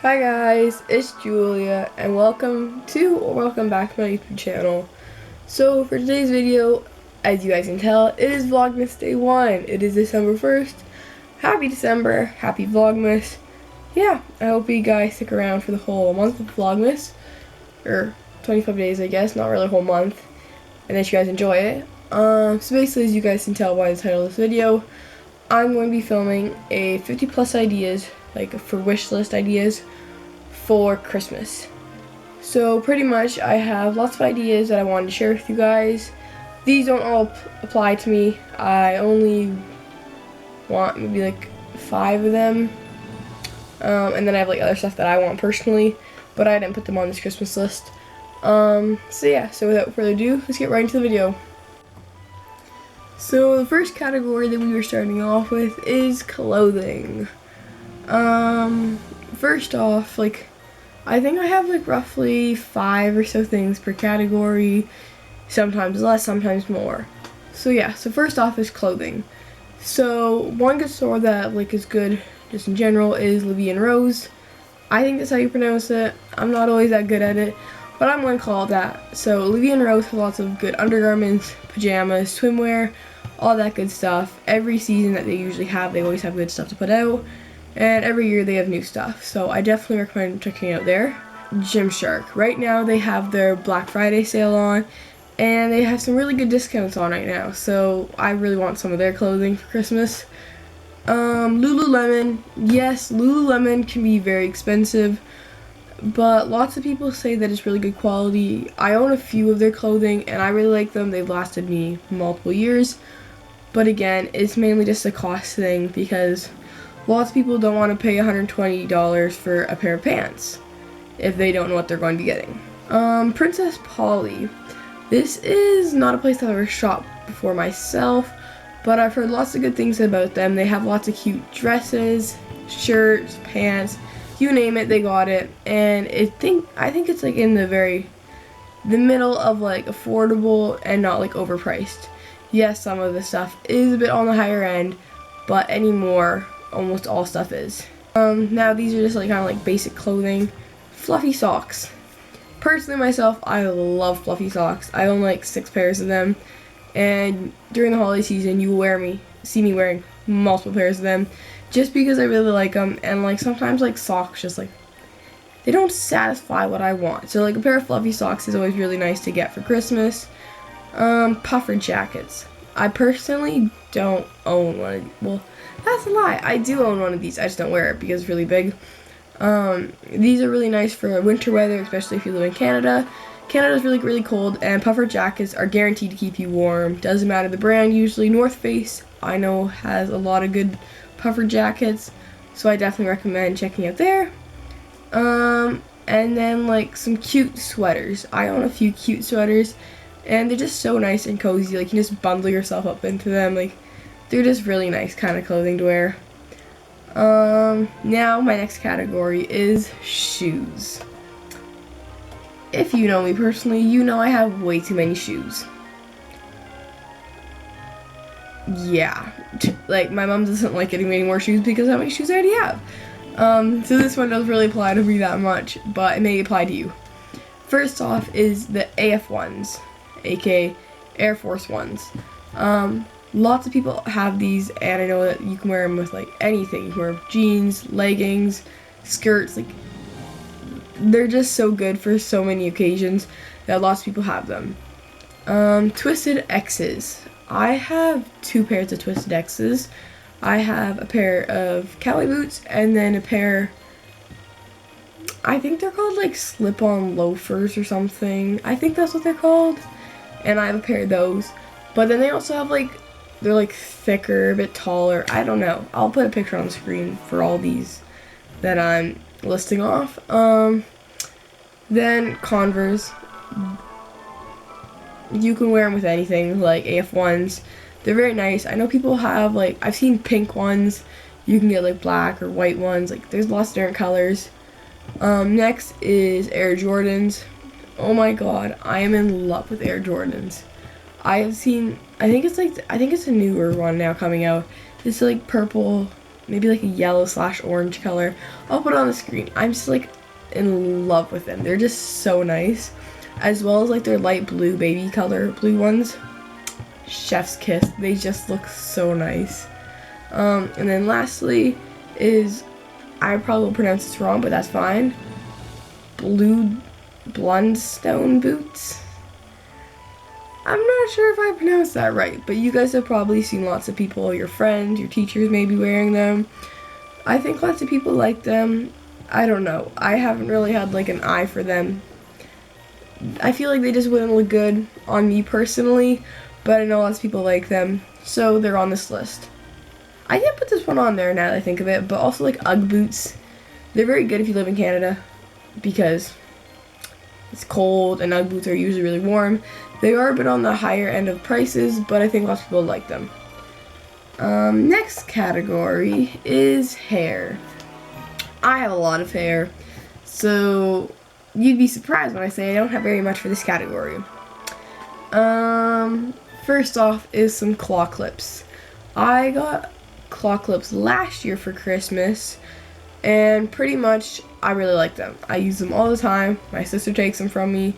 Hi guys, it's Julia and welcome back to my YouTube channel. So for today's video, as you guys can tell, it is Vlogmas Day 1. It is December 1st. Happy December, happy Vlogmas. Yeah, I hope you guys stick around for the whole month of Vlogmas. Or 25 days I guess, not really a whole month. And that you guys enjoy it. So basically, as you guys can tell by the title of this video, I'm going to be filming a 50 plus ideas, like for wish list ideas for Christmas. So pretty much I have lots of ideas that I wanted to share with you guys. These don't all apply to me. I only want maybe like 5 of them. And then I have like other stuff that I want personally, but I didn't put them on this Christmas list. So yeah, so without further ado, let's get right into the video. So the first category that we were starting off with is clothing. First off, like, I think I have like roughly 5 or so things per category, sometimes less, sometimes more. So yeah, so first off is clothing. So one good store that like is good just in general is Livy & Rose. I think that's how you pronounce it. I'm not always that good at it, but I'm going to call it that. So Livy & Rose has lots of good undergarments, pajamas, swimwear, all that good stuff. Every season that they usually have, they always have good stuff to put out. And every year they have new stuff. So I definitely recommend checking out there. Gymshark. Right now they have their Black Friday sale on. And they have some really good discounts on right now. So I really want some of their clothing for Christmas. Lululemon. Yes, Lululemon can be very expensive, but lots of people say that it's really good quality. I own a few of their clothing and I really like them. They've lasted me multiple years. But again, it's mainly just a cost thing because lots of people don't want to pay $120 for a pair of pants if they don't know what they're going to be getting. Princess Polly. This is not a place I've ever shopped before myself, but I've heard lots of good things about them. They have lots of cute dresses, shirts, pants, you name it, they got it. And I think it's like in the middle of like affordable and not like overpriced. Yes, some of the stuff is a bit on the higher end, but anymore, almost all stuff is. Now these are just like kind of like basic clothing. Fluffy socks. Personally myself, I love fluffy socks. I own like 6 pairs of them, and during the holiday season you will see me wearing multiple pairs of them just because I really like them. And like sometimes like socks just like they don't satisfy what I want, so like a pair of fluffy socks is always really nice to get for Christmas. Puffer jackets. I personally don't own one of these. Well, that's a lie. I do own one of these. I just don't wear it because it's really big. These are really nice for winter weather, especially if you live in Canada. Canada's really, really cold, and puffer jackets are guaranteed to keep you warm. Doesn't matter the brand. Usually North Face, I know, has a lot of good puffer jackets, so I definitely recommend checking out there. And then like some cute sweaters. I own a few cute sweaters, and they're just so nice and cozy. Like, you can just bundle yourself up into them. Like, they're just really nice kind of clothing to wear. Now my next category is shoes. If you know me personally, you know I have way too many shoes. Yeah, like my mom doesn't like getting me any more shoes because how many shoes I already have. So this one doesn't really apply to me that much, but it may apply to you. First off is the AF ones, aka Air Force Ones. Lots of people have these, and I know that you can wear them with like anything. You can wear jeans, leggings, skirts. Like, they're just so good for so many occasions that lots of people have them. Twisted X's. I have 2 pairs of Twisted X's. I have a pair of cowboy boots and then a pair, I think they're called like slip-on loafers or something. I think that's what they're called. And I have a pair of those. But then they also have like, they're like thicker, a bit taller. I don't know. I'll put a picture on the screen for all these that I'm listing off. Then Converse. You can wear them with anything, like AF ones. They're very nice. I know people have like, I've seen pink ones. You can get like black or white ones. Like, there's lots of different colors. Next is Air Jordans. Oh my god, I am in love with Air Jordans. I have seen, I think it's a newer one now coming out. It's like purple maybe like a yellow / orange color. I'll put it on the screen. I'm just like in love with them. They're just so nice. As well as like their light blue baby color blue ones. Chef's kiss. They just look so nice. And then lastly is, I probably will pronounce this wrong, but that's fine. Blundstone boots. I'm not sure if I pronounced that right, but you guys have probably seen lots of people, your friends, your teachers maybe wearing them. I think lots of people like them. I don't know. I haven't really had like an eye for them. I feel like they just wouldn't look good on me personally, but I know lots of people like them, so they're on this list. I did put this one on there now that I think of it, but also like Ugg boots. They're very good if you live in Canada because it's cold and Ugg boots are usually really warm. They are a bit on the higher end of prices, but I think lots of people like them. Next category is hair. I have a lot of hair, so you'd be surprised when I say I don't have very much for this category. First off is some claw clips. I got claw clips last year for Christmas, and pretty much I really like them. I use them all the time. My sister takes them from me.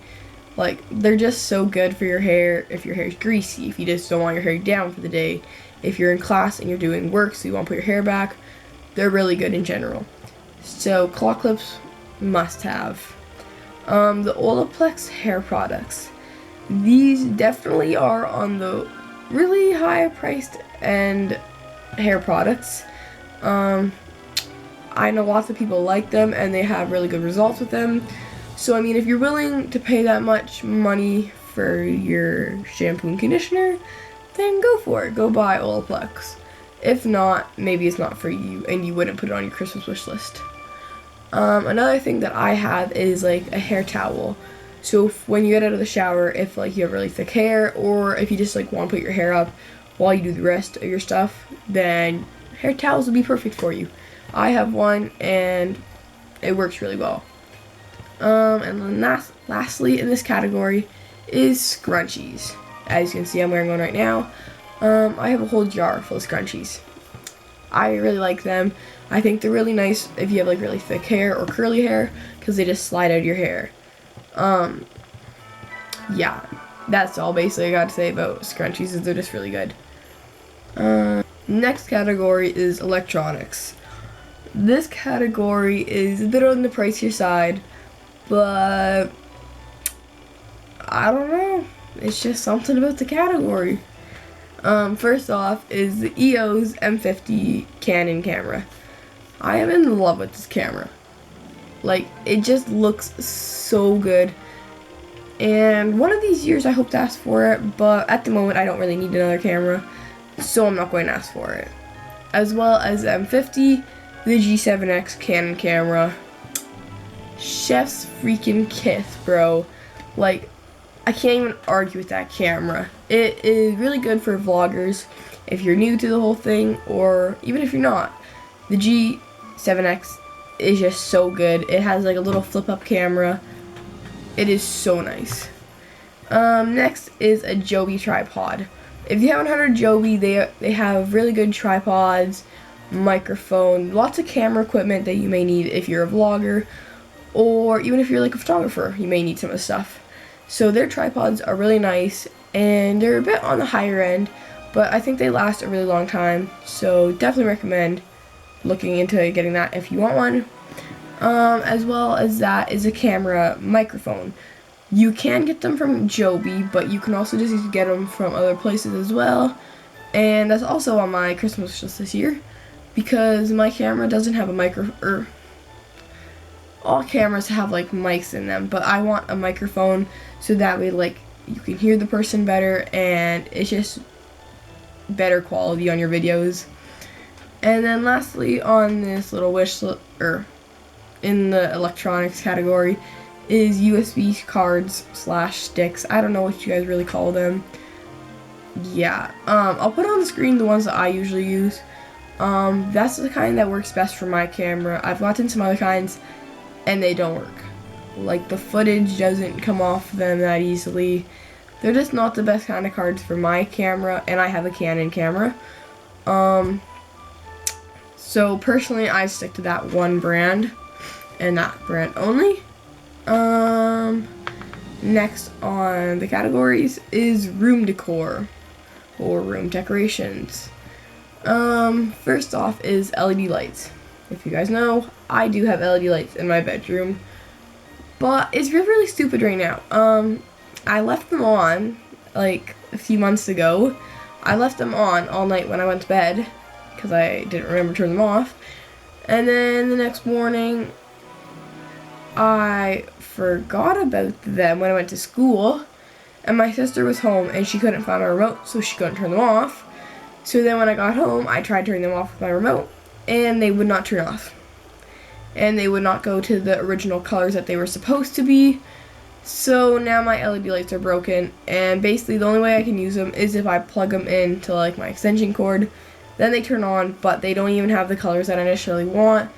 Like, they're just so good for your hair if your hair's greasy, if you just don't want your hair down for the day, if you're in class and you're doing work so you want to put your hair back. They're really good in general. So claw clips, must have. The Olaplex hair products. These definitely are on the really high priced end hair products. I know lots of people like them and they have really good results with them. So I mean, if you're willing to pay that much money for your shampoo and conditioner, then go for it. Go buy Olaplex. If not, maybe it's not for you and you wouldn't put it on your Christmas wish list. Another thing that I have is like a hair towel. So when you get out of the shower, if like you have really thick hair, or if you just like want to put your hair up while you do the rest of your stuff, then hair towels will be perfect for you. I have one and it works really well. And then lastly in this category is scrunchies. As you can see, I'm wearing one right now. I have a whole jar full of scrunchies. I really like them. I think they're really nice if you have like really thick hair or curly hair, because they just slide out of your hair. Yeah, that's all basically I got to say about scrunchies, is they're just really good. Next category is electronics. This category is a bit on the pricier side, but I don't know. It's just something about the category. First off is the EOS M50 Canon camera. I am in love with this camera. Like, it just looks so good. And one of these years I hope to ask for it, but at the moment I don't really need another camera, so I'm not going to ask for it. As well as the M50, the G7X Canon camera. Chef's freaking kiss, bro. Like, I can't even argue with that camera. It is really good for vloggers if you're new to the whole thing, or even if you're not. The G7X is just so good. It has like a little flip-up camera. It is so nice. Next is a Joby tripod. If you haven't heard of Joby, they have really good tripods, microphone, lots of camera equipment that you may need if you're a vlogger, or even if you're like a photographer, you may need some of the stuff. So their tripods are really nice, and they're a bit on the higher end, but I think they last a really long time, so definitely recommend looking into getting that if you want one. As well as that is a camera microphone. You can get them from Joby, but you can also just get them from other places as well, and that's also on my Christmas list this year, because my camera doesn't have a all cameras have like mics in them, but I want a microphone so that way like you can hear the person better and it's just better quality on your videos. And then lastly on this little wish list, or in the electronics category, is USB cards / sticks. I don't know what you guys really call them. Yeah, I'll put on the screen the ones that I usually use. That's the kind that works best for my camera. I've gotten some other kinds and they don't work. Like, the footage doesn't come off them that easily. They're just not the best kind of cards for my camera, and I have a Canon camera. So personally, I stick to that one brand and that brand only. Next on the categories is room decor or room decorations. First off is LED lights. If you guys know, I do have LED lights in my bedroom, but it's really stupid right now. I left them on like a few months ago. I left them on all night when I went to bed because I didn't remember to turn them off. And then the next morning, I forgot about them when I went to school, and my sister was home and she couldn't find my remote, so she couldn't turn them off. So then when I got home, I tried turning them off with my remote, and they would not turn off. And they would not go to the original colors that they were supposed to be. So now my LED lights are broken, and basically the only way I can use them is if I plug them into like my extension cord. Then they turn on, but they don't even have the colors that I initially want.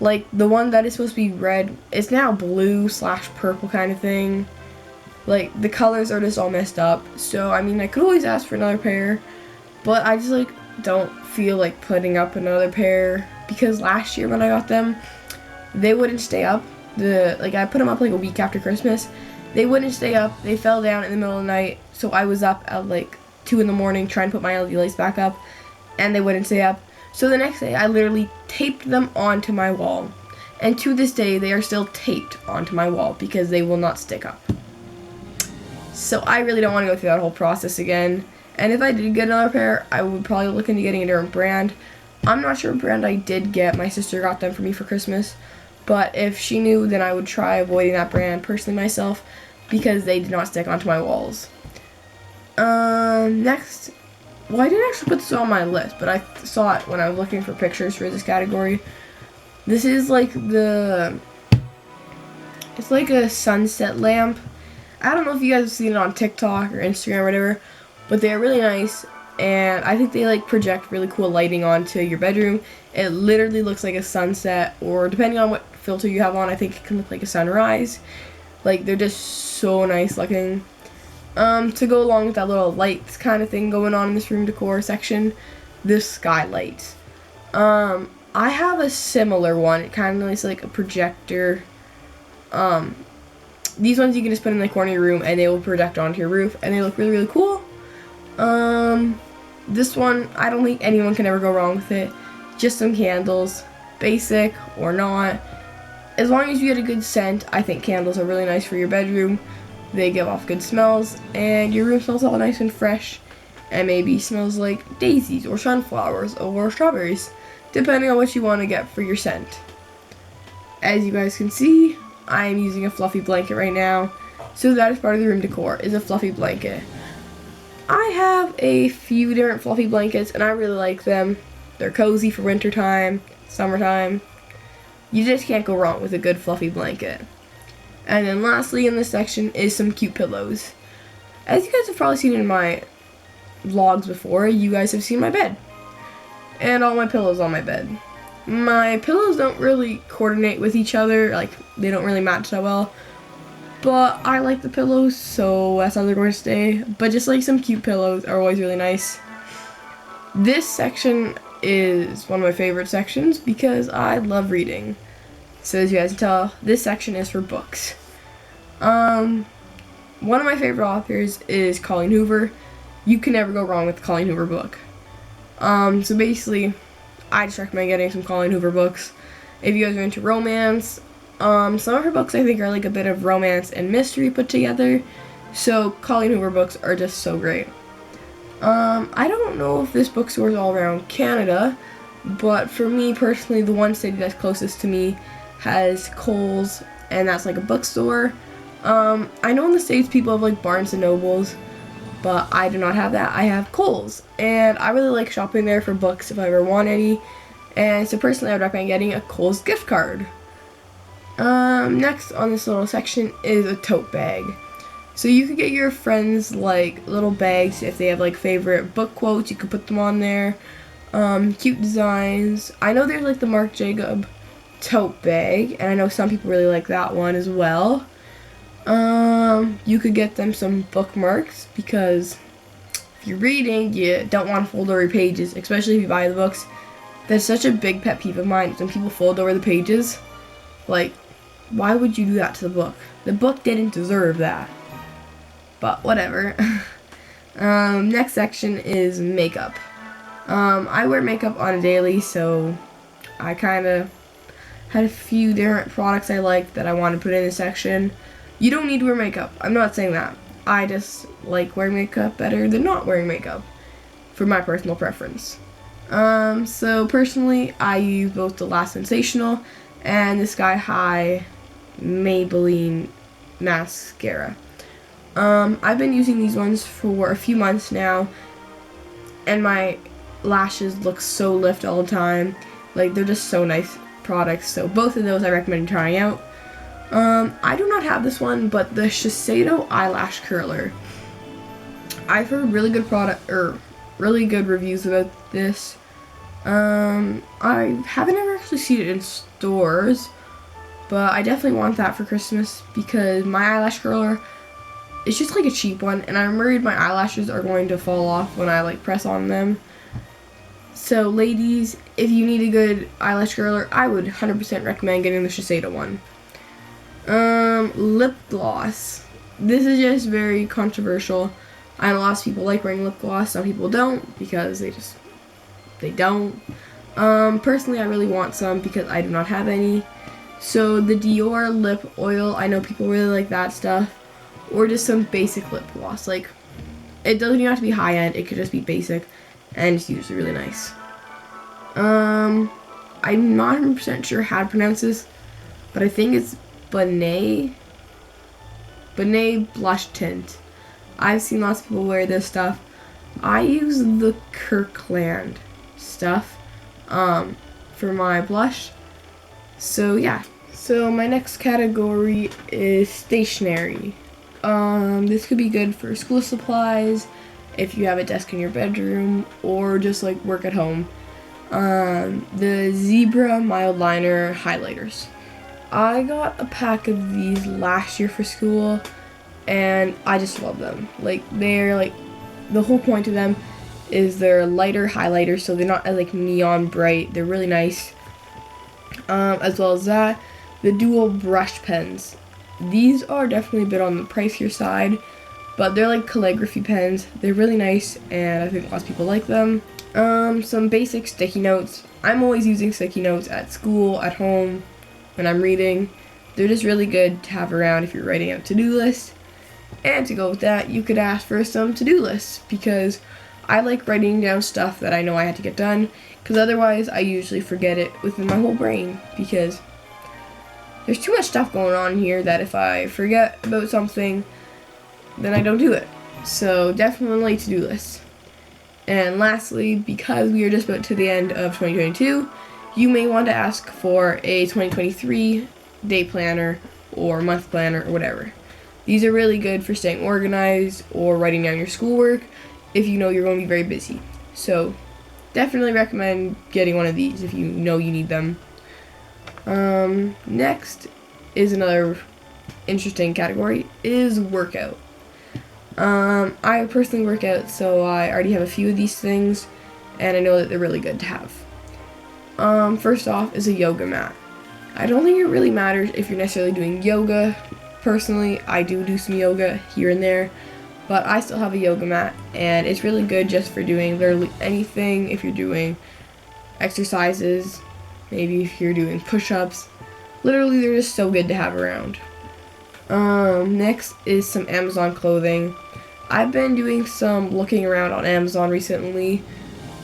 Like the one that is supposed to be red, it's now blue / purple kind of thing. Like the colors are just all messed up. So I mean, I could always ask for another pair, but I just like don't feel like putting up another pair, because last year when I got them, they wouldn't stay up. I put them up like a week after Christmas. They wouldn't stay up. They fell down in the middle of the night. So I was up at like 2 in the morning trying to put my LED lights back up, and they wouldn't stay up. So the next day I literally taped them onto my wall. And to this day they are still taped onto my wall because they will not stick up. So I really don't want to go through that whole process again. And if I did get another pair, I would probably look into getting a different brand. I'm not sure what brand I did get. My sister got them for me for Christmas. But if she knew, then I would try avoiding that brand personally myself, because they did not stick onto my walls. Next, well, I didn't actually put this on my list, but I saw it when I was looking for pictures for this category. This is like it's like a sunset lamp. I don't know if you guys have seen it on TikTok or Instagram or whatever, but they're really nice, and I think they like project really cool lighting onto your bedroom. It literally looks like a sunset, or depending on what filter you have on, I think it can look like a sunrise. Like, they're just so nice looking. To go along with that little lights kind of thing going on in this room decor section, this skylight. I have a similar one. It kind of looks like a projector. These ones you can just put in the corner of your room and they will project onto your roof, and they look really cool. This one, I don't think anyone can ever go wrong with it. Just some candles, basic or not. As long as you get a good scent, I think candles are really nice for your bedroom. They give off good smells, and your room smells all nice and fresh, and maybe smells like daisies or sunflowers or strawberries, depending on what you want to get for your scent. As you guys can see, I am using a fluffy blanket right now, so that is part of the room decor, is a fluffy blanket. I have a few different fluffy blankets, and I really like them. They're cozy for winter time, summertime. You just can't go wrong with a good fluffy blanket. And then lastly in this section is some cute pillows. As you guys have probably seen in my vlogs before, you guys have seen my bed. And all my pillows on my bed. My pillows don't really coordinate with each other, like they don't really match that well. But I like the pillows, so that's how they're going to stay. But just like some cute pillows are always really nice. This section is one of my favorite sections because I love reading. So as you guys can tell, this section is for books. One of my favorite authors is Colleen Hoover. You can never go wrong with the Colleen Hoover book. So basically, I just recommend getting some Colleen Hoover books. If you guys are into romance, some of her books I think are like a bit of romance and mystery put together. So Colleen Hoover books are just so great. I don't know if this bookstore is all around Canada, but for me personally, the one city that's closest to me has Kohl's, and that's like a bookstore. I know in the States people have like Barnes and Nobles, but I do not have that. I have Kohl's, and I really like shopping there for books if I ever want any. And so personally, I would recommend getting a Kohl's gift card. Next on this little section is a tote bag. So you could get your friends like little bags if they have like favorite book quotes. You could put them on there. Cute designs. I know there's like the Marc Jacob tote bag, and I know some people really like that one as well. You could get them some bookmarks, because if you're reading, you don't want to fold over your pages, especially if you buy the books. That's such a big pet peeve of mine, when people fold over the pages. Like, why would you do that to the book? The book didn't deserve that. But whatever. Next section is makeup. I wear makeup on a daily, so I kind of had a few different products I liked that I want to put in this section. You don't need to wear makeup. I'm not saying that. I just like wearing makeup better than not wearing makeup, for my personal preference. So personally, I use both the Last Sensational and the Sky High Maybelline mascara. I've been using these ones for a few months now, and my lashes look so lift all the time. Like, they're just so nice products, so both of those I recommend trying out. I do not have this one, but the Shiseido eyelash curler. I've heard really good reviews about this. I haven't ever actually seen it in stores, but I definitely want that for Christmas because my eyelash curler, it's just like a cheap one, and I'm worried my eyelashes are going to fall off when I like press on them. So ladies, if you need a good eyelash curler, I would 100% recommend getting the Shiseido one. Lip gloss. This is just very controversial. I know lots of people like wearing lip gloss, some people don't because they don't. Personally, I really want some because I do not have any. So the Dior lip oil, I know people really like that stuff. Or just some basic lip gloss. Like, it doesn't even have to be high end, it could just be basic, and it's usually really nice. I'm not 100% sure how to pronounce this, but I think it's Benet Blush Tint. I've seen lots of people wear this stuff. I use the Kirkland stuff for my blush. So yeah. So my next category is stationery. This could be good for school supplies, if you have a desk in your bedroom, or just like work at home. The Zebra Mild Liner highlighters. I got a pack of these last year for school, and I just love them. Like, they're like, the whole point of them is they're lighter highlighters, so they're not like neon bright. They're really nice. As well as that, the dual brush pens. These are definitely a bit on the pricier side, but they're like calligraphy pens. They're really nice, and I think lots of people like them. Some basic sticky notes. I'm always using sticky notes at school, at home, when I'm reading. They're just really good to have around if you're writing out to-do lists. And to go with that, you could ask for some to-do lists, because I like writing down stuff that I know I had to get done, because otherwise I usually forget it within my whole brain, because there's too much stuff going on here that if I forget about something, then I don't do it. So definitely to-do lists. And lastly, because we are just about to the end of 2022, you may want to ask for a 2023 day planner or month planner or whatever. These are really good for staying organized or writing down your schoolwork if you know you're going to be very busy. So definitely recommend getting one of these if you know you need them. Next is another interesting category, is workout. I personally work out, so I already have a few of these things, and I know that they're really good to have. First off is a yoga mat. I don't think it really matters if you're necessarily doing yoga. Personally, I do some yoga here and there, but I still have a yoga mat, and it's really good just for doing literally anything. If you're doing exercises, maybe if you're doing push-ups, literally they're just so good to have around. Next is some Amazon clothing. I've been doing some looking around on Amazon recently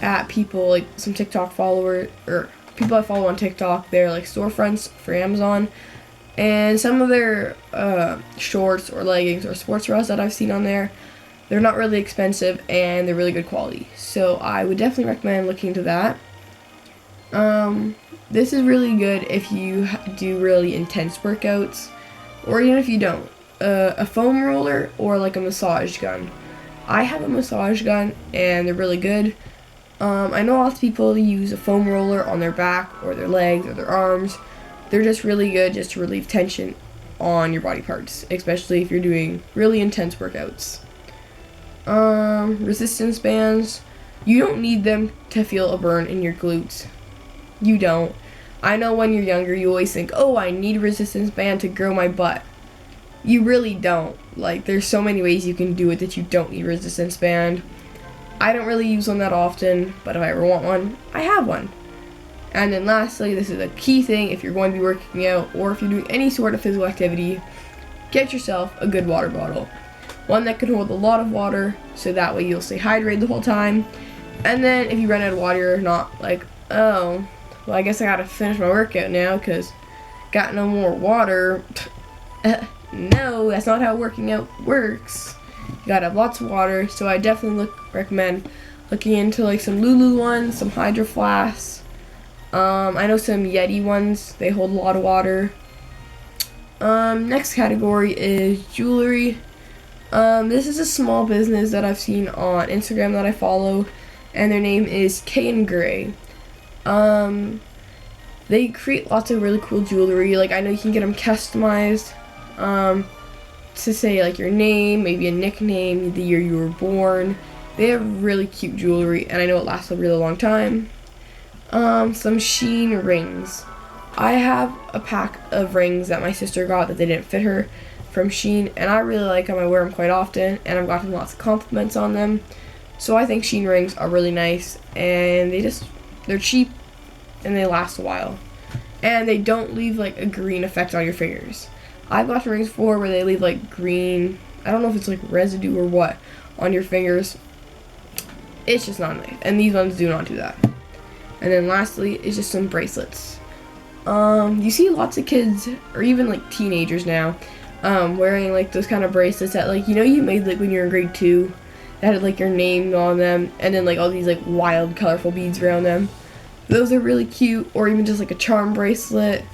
at people, like some TikTok followers, or people I follow on TikTok. They're like storefronts for Amazon, and some of their shorts or leggings or sports bras that I've seen on there, they're not really expensive and they're really good quality. So I would definitely recommend looking into that. This is really good if you do really intense workouts, or even if you don't. A foam roller or like a massage gun. I have a massage gun and they're really good. I know lots of people use a foam roller on their back or their legs or their arms. They're just really good just to relieve tension on your body parts, especially if you're doing really intense workouts. Resistance bands. You don't need them to feel a burn in your glutes. You don't. I know when you're younger, you always think, oh, I need a resistance band to grow my butt. You really don't. Like, there's so many ways you can do it that you don't need a resistance band. I don't really use one that often, but if I ever want one, I have one. And then lastly, this is a key thing if you're going to be working out or if you're doing any sort of physical activity, get yourself a good water bottle. One that can hold a lot of water, so that way you'll stay hydrated the whole time. And then if you run out of water, you're not like, oh, well, I guess I gotta finish my workout now because got no more water. No, that's not how working out works. You gotta have lots of water, so I definitely recommend looking into like some Lulu ones, some Hydro Flasks. I know some Yeti ones, they hold a lot of water. Next category is jewelry. This is a small business that I've seen on Instagram that I follow, and their name is K & Gray. They create lots of really cool jewelry. Like, I know you can get them customized to say like your name, maybe a nickname, the year you were born. They have really cute jewelry, and I know it lasts a really long time. Some Sheen rings. I have a pack of rings that my sister got that they didn't fit her from Sheen, and I really like them. I wear them quite often, and I've gotten lots of compliments on them. So I think Sheen rings are really nice, and they're cheap, and they last a while. And they don't leave like a green effect on your fingers. I've gotten rings before where they leave like green, I don't know if it's like residue or what, on your fingers. It's just not nice, and these ones do not do that. And then lastly is just some bracelets. You see lots of kids, or even like teenagers now, wearing like those kind of bracelets that like, you know, you made like when you were in grade 2, that had like your name on them, and then like all these like wild colorful beads around them. Those are really cute, or even just like a charm bracelet.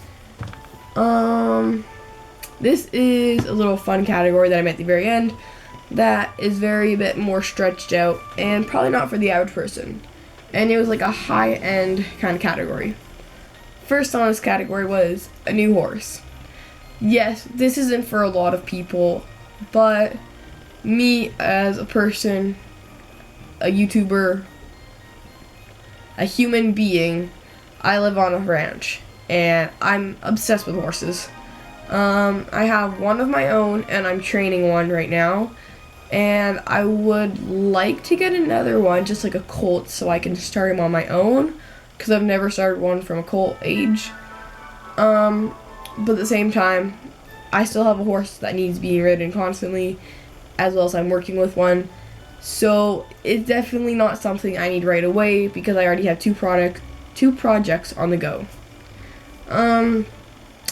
This is a little fun category that I'm at the very end that is a bit more stretched out and probably not for the average person. And it was like a high-end kind of category. First on this category was a new horse. Yes, this isn't for a lot of people, but me as a person, a YouTuber, a human being, I live on a ranch, and I'm obsessed with horses. I have one of my own, and I'm training one right now, and I would like to get another one, just like a colt, so I can start him on my own, because I've never started one from a colt age. But at the same time, I still have a horse that needs being ridden constantly, as well as I'm working with one. So it's definitely not something I need right away because I already have two projects on the go.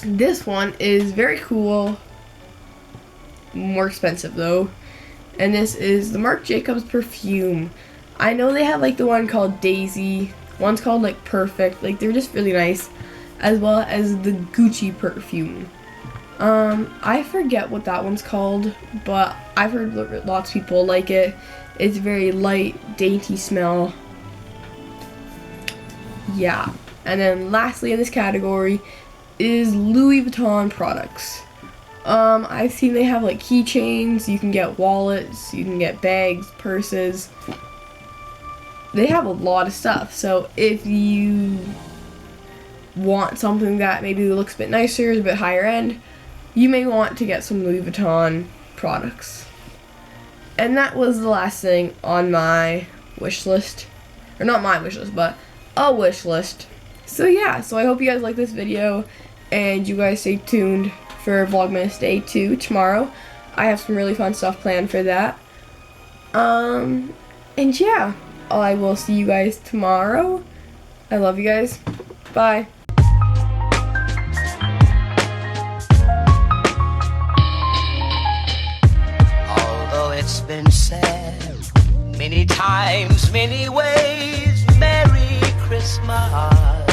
This one is very cool, more expensive though, and this is the Marc Jacobs perfume. I know they have like the one called Daisy, one's called like Perfect, like they're just really nice, as well as the Gucci perfume. I forget what that one's called, but I've heard lots of people like it. It's very light, dainty smell. Yeah. And then lastly in this category is Louis Vuitton products. I've seen they have like keychains, you can get wallets, you can get bags, purses. They have a lot of stuff. So if you want something that maybe looks a bit nicer, is a bit higher end, you may want to get some Louis Vuitton products. And that was the last thing on my wish list. Or not my wish list, but a wish list. So yeah, so I hope you guys like this video, and you guys stay tuned for Vlogmas Day 2 tomorrow. I have some really fun stuff planned for that. And yeah, I will see you guys tomorrow. I love you guys. Bye. It's been said many times, many ways, Merry Christmas.